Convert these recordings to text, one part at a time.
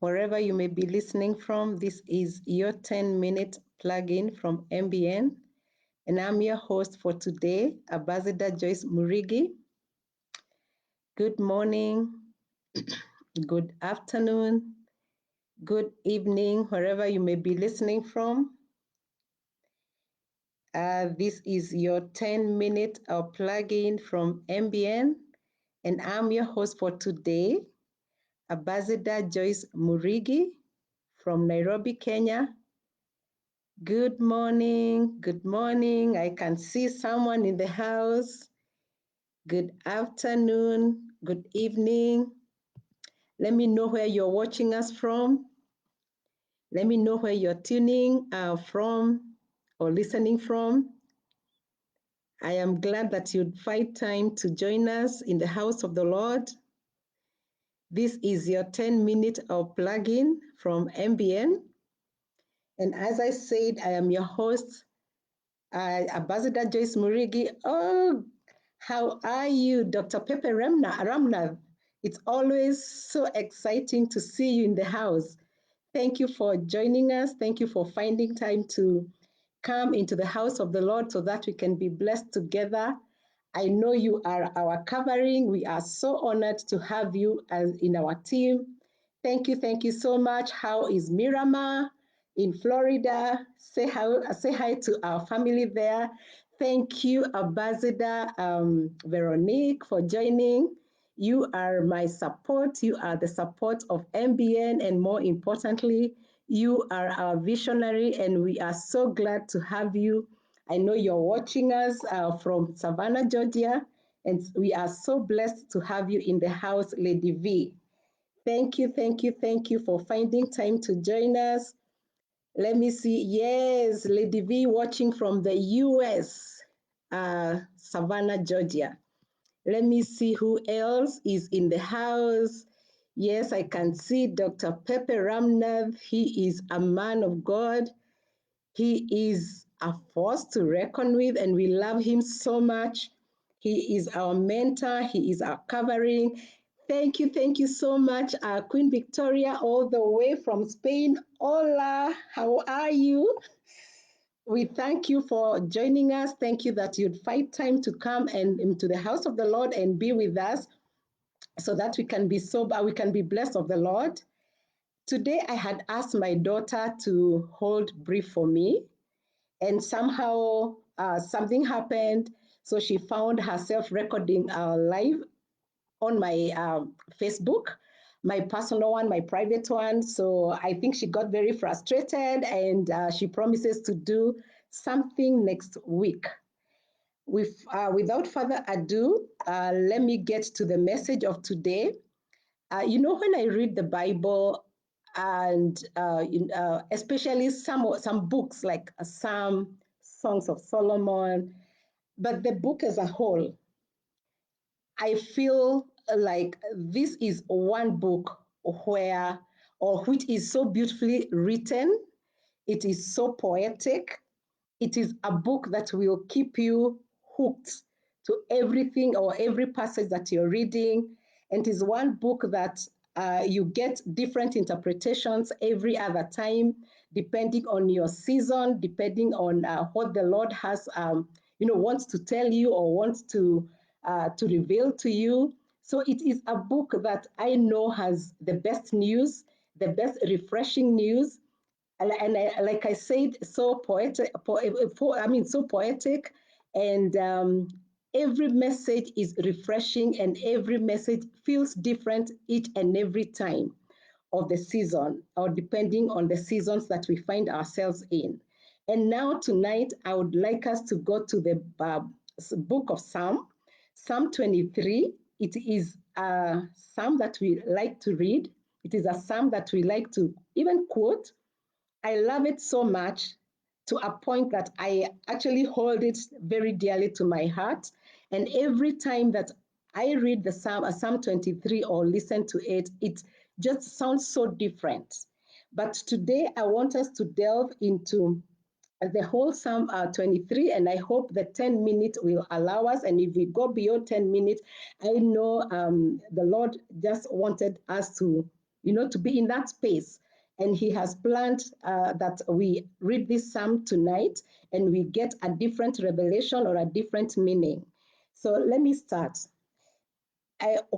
Wherever you may be listening from, this is your 10-minute plug-in from MBN. And I'm your host for today, Ambassador Joyce Murigi. Good morning, good afternoon, good evening, wherever you may be listening from. This is your 10-minute plug-in from MBN. And I'm your host for today, Ambassador Joyce Murigi from Nairobi, Kenya. Good morning. Good morning. I can see someone in the house. Good afternoon. Good evening. Let me know where you're watching us from. Let me know where you're tuning from or listening from. I am glad that you'd find time to join us in the house of the Lord. This is your 10-minute plug-in from MBN. And as I said, I am your host, Ambassador Joyce Murigi. Oh, how are you, Dr. Pepe Ramnath? It's always so exciting to see you in the house. Thank you for joining us. Thank you for finding time to come into the house of the Lord so that we can be blessed together. I know you are our covering. We are so honored to have you as in our team. Thank you so much. How is Miramar in Florida? Say hi to our family there. Thank you, Ambassador Veronique, for joining. You are my support. You are the support of MBN, and more importantly, you are our visionary, and we are so glad to have you. I know you're watching us from Savannah, Georgia, and we are so blessed to have you in the house, Lady V. Thank you for finding time to join us. Let me see. Yes, Lady V watching from the US, Savannah, Georgia. Let me see who else is in the house. Yes, I can see Dr. Pepe Ramnath. He is a man of God. He is a force to reckon with, and we love him so much. He is our mentor. He is our covering. Thank you so much, Queen Victoria, all the way from Spain. Hola, how are you? We thank you for joining us. Thank you that you'd find time to come and into the house of the Lord and be with us so that we can be sober, we can be blessed of the Lord. Today, I had asked my daughter to hold brief for me, and somehow something happened. So she found herself recording live on my Facebook, my personal one, my private one. So I think she got very frustrated, and she promises to do something next week. Without further ado, let me get to the message of today. When I read the Bible, and especially some books like Psalm, Songs of Solomon, but the book as a whole, I feel like this is one book where, or which is so beautifully written. It is so poetic. It is a book that will keep you hooked to everything or every passage that you're reading. And it is one book that you get different interpretations every other time, depending on your season, depending on what the Lord has, wants to tell you or wants to reveal to you. So it is a book that I know has the best news, the best refreshing news, and like I said, so poetic. So poetic, and every message is refreshing, and every message feels different each and every time of the season, or depending on the seasons that we find ourselves in. And now tonight, I would like us to go to the book of Psalm 23. It is a psalm that we like to read. It is a psalm that we like to even quote. I love it so much, to a point that I actually hold it very dearly to my heart. And every time that I read the Psalm 23 or listen to it, it just sounds so different. But today I want us to delve into the whole Psalm 23, and I hope the 10 minutes will allow us. And if we go beyond 10 minutes, I know the Lord just wanted us to to be in that space. And he has planned that we read this psalm tonight and we get a different revelation or a different meaning. So let me start.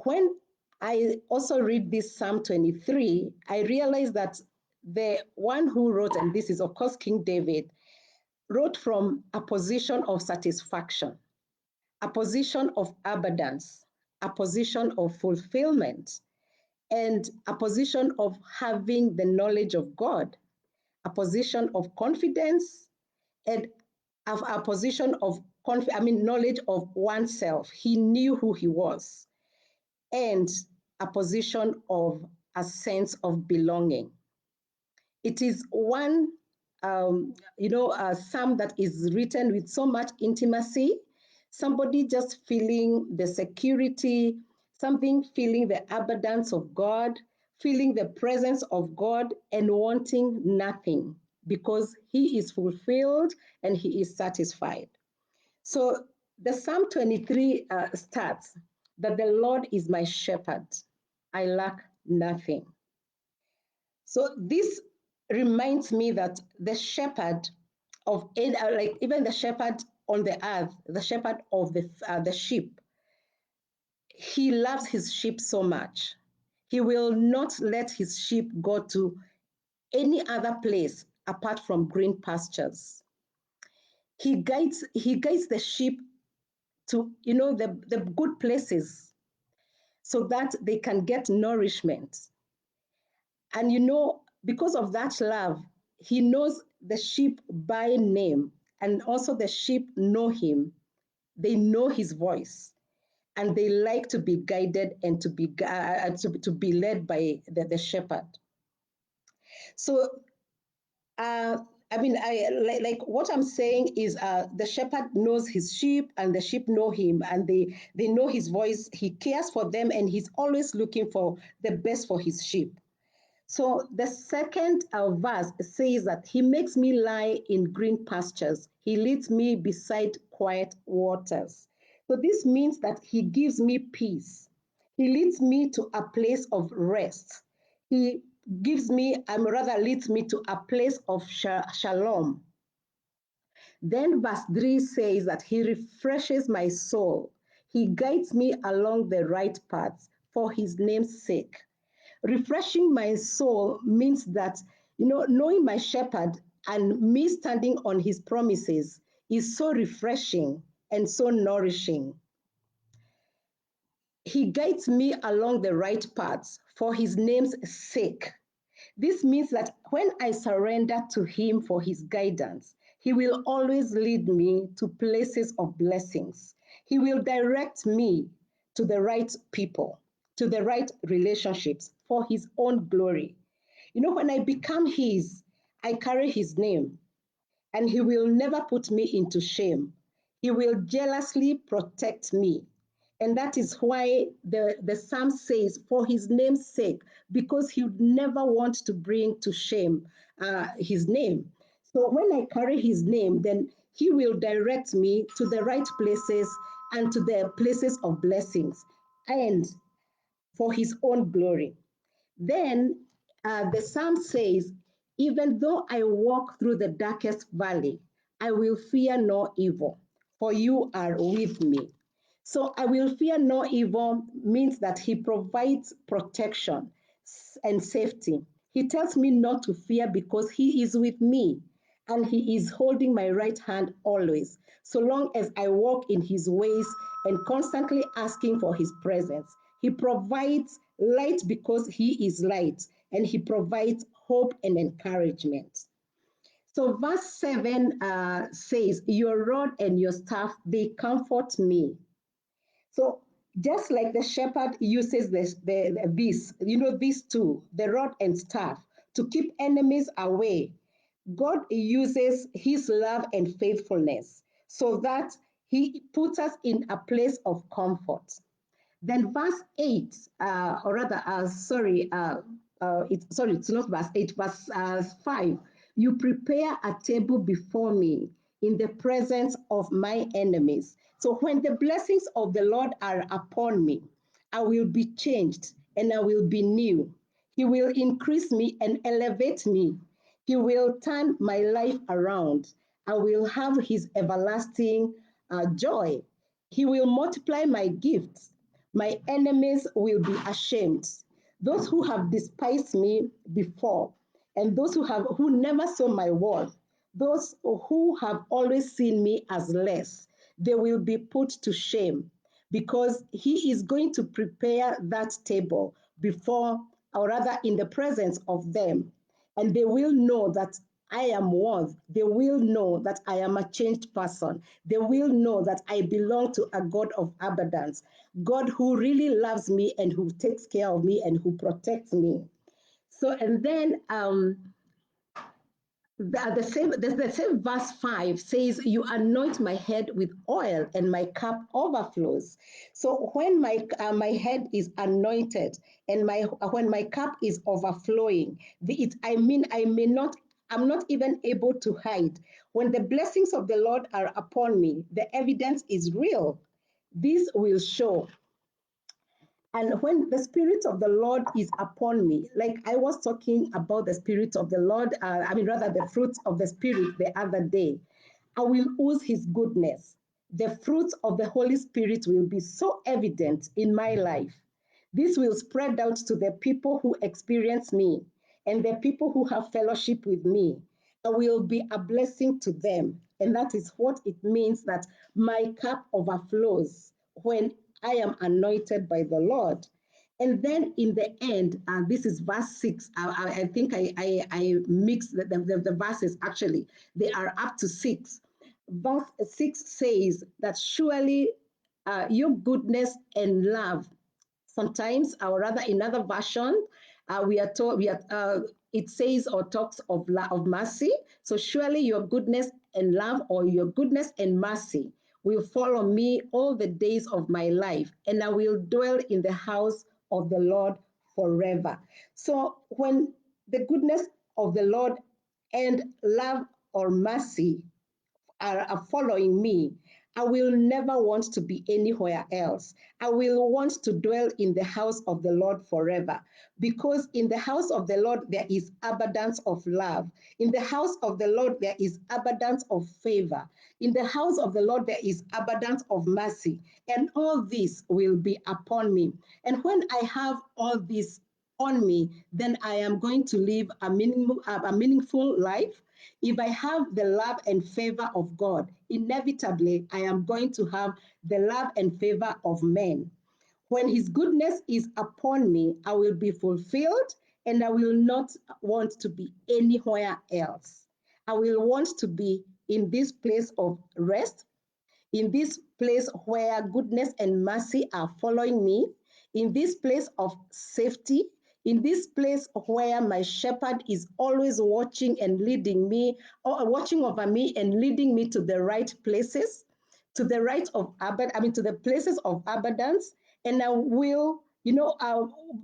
When I also read this Psalm 23, I realized that the one who wrote, and this is of course King David, wrote from a position of satisfaction, a position of abundance, a position of fulfillment, and a position of having the knowledge of God, a position of confidence, and a position of knowledge of oneself. He knew who he was, and a position of a sense of belonging. It is one, psalm that is written with so much intimacy. Somebody just feeling the security, something feeling the abundance of God, feeling the presence of God, and wanting nothing because he is fulfilled and he is satisfied. So the Psalm 23 starts that the Lord is my shepherd. I lack nothing. So this reminds me that the shepherd of like even the shepherd on the earth, the shepherd of the sheep, he loves his sheep so much. He will not let his sheep go to any other place apart from green pastures. He guides the sheep to the good places so that they can get nourishment. And because of that love, he knows the sheep by name, and also the sheep know him. They know his voice, and they like to be guided and to be led by the shepherd. So I like what I'm saying is the shepherd knows his sheep and the sheep know him, and they know his voice. He cares for them, and he's always looking for the best for his sheep. So the second verse says that he makes me lie in green pastures. He leads me beside quiet waters. So this means that he gives me peace. He leads me to a place of rest. He gives me, rather leads me to a place of shalom. Then verse 3 says that he refreshes my soul. He guides me along the right paths for his name's sake. Refreshing my soul means that, knowing my shepherd and me standing on his promises is so refreshing and so nourishing. He guides me along the right paths for his name's sake. This means that when I surrender to him for his guidance, he will always lead me to places of blessings. He will direct me to the right people, to the right relationships for his own glory. When I become his, I carry his name, and he will never put me into shame. He will jealously protect me. And that is why the psalm says, for his name's sake, because he would never want to bring to shame his name. So when I carry his name, then he will direct me to the right places and to the places of blessings and for his own glory. Then the psalm says, even though I walk through the darkest valley, I will fear no evil, for you are with me. So I will fear no evil means that he provides protection and safety. He tells me not to fear because he is with me and he is holding my right hand always, so long as I walk in his ways and constantly asking for his presence. He provides light because he is light, and he provides hope and encouragement. So verse 7 says, your rod and your staff, they comfort me. So just like the shepherd uses these two, the rod and staff, to keep enemies away, God uses his love and faithfulness so that he puts us in a place of comfort. Then verse 8, or rather, it's not verse 8, verse 5. You prepare a table before me in the presence of my enemies. So when the blessings of the Lord are upon me, I will be changed and I will be new. He will increase me and elevate me. He will turn my life around. I will have his everlasting joy. He will multiply my gifts. My enemies will be ashamed. Those who have despised me before, and those who never saw my worth, those who have always seen me as less, they will be put to shame because he is going to prepare that table before, or rather in the presence of them. And they will know that I am worth. They will know that I am a changed person. They will know that I belong to a God of abundance, God who really loves me and who takes care of me and who protects me. So, and then the same verse 5 says, you anoint my head with oil and my cup overflows. So when my head is anointed and my when my cup is overflowing, I'm not even able to hide. When the blessings of the Lord are upon me, the evidence is real. This will show. And when the Spirit of the Lord is upon me, like I was talking about the Spirit of the Lord, rather the fruits of the Spirit the other day, I will ooze His goodness. The fruits of the Holy Spirit will be so evident in my life. This will spread out to the people who experience me and the people who have fellowship with me. I will be a blessing to them. And that is what it means that my cup overflows when I am anointed by the Lord. And then in the end, this is verse 6. I think I mixed the verses actually. They are up to 6. Verse 6 says that surely your goodness and love, sometimes, or rather in other version, we are told it says or talks of mercy. So surely your goodness and love, or your goodness and mercy, will follow me all the days of my life, and I will dwell in the house of the Lord forever. So when the goodness of the Lord and love or mercy are following me, I will never want to be anywhere else. I will want to dwell in the house of the Lord forever, because in the house of the Lord there is abundance of love. In the house of the Lord there is abundance of favor. In the house of the Lord there is abundance of mercy. And all this will be upon me. And when I have all this on me, then I am going to live a meaningful life. If I have the love and favor of God, inevitably I am going to have the love and favor of men. When His goodness is upon me, I will be fulfilled and I will not want to be anywhere else. I will want to be in this place of rest, in this place where goodness and mercy are following me, in this place of safety, in this place where my shepherd is always watching and leading me, or watching over me and leading me to the right places, to the right of to the places of abundance. And I will,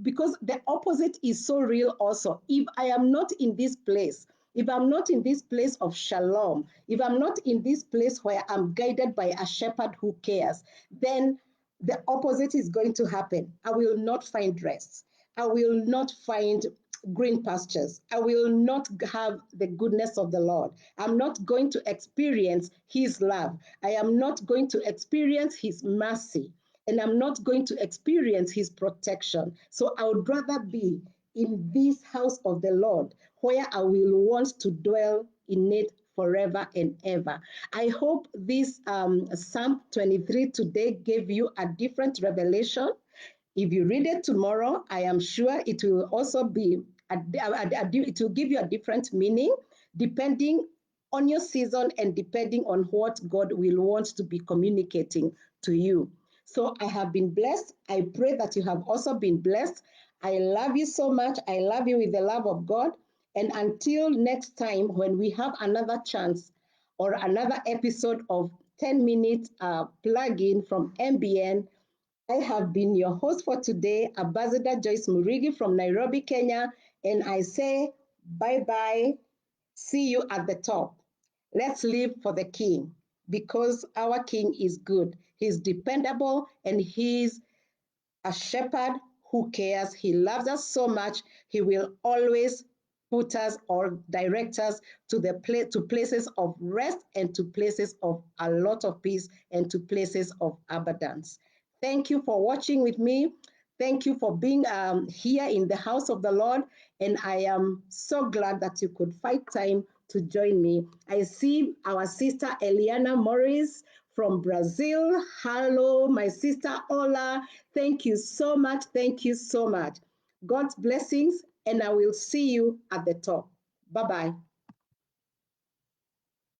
because the opposite is so real also. If I am not in this place, if I'm not in this place of shalom, if I'm not in this place where I'm guided by a shepherd who cares, then the opposite is going to happen. I will not find rest. I will not find green pastures. I will not have the goodness of the Lord. I'm not going to experience His love. I am not going to experience His mercy. And I'm not going to experience His protection. So I would rather be in this house of the Lord, where I will want to dwell in it forever and ever. I hope this Psalm 23 today gave you a different revelation. If you read it tomorrow, I am sure it will also be, it will give you a different meaning depending on your season and depending on what God will want to be communicating to you. So I have been blessed. I pray that you have also been blessed. I love you so much. I love you with the love of God. And until next time, when we have another chance or another episode of 10 minutes plug-in from MBN, I have been your host for today, Ambassador Joyce Murigi from Nairobi, Kenya, and I say bye-bye. See you at the top. Let's live for the King, because our King is good. He's dependable and he's a shepherd who cares. He loves us so much. He will always put us or direct us to to places of rest and to places of a lot of peace and to places of abundance. Thank you for watching with me. Thank you for being here in the house of the Lord. And I am so glad that you could find time to join me. I see our sister Eliana Morris from Brazil. Hello, my sister Ola. Thank you so much. Thank you so much. God's blessings, and I will see you at the top. Bye bye.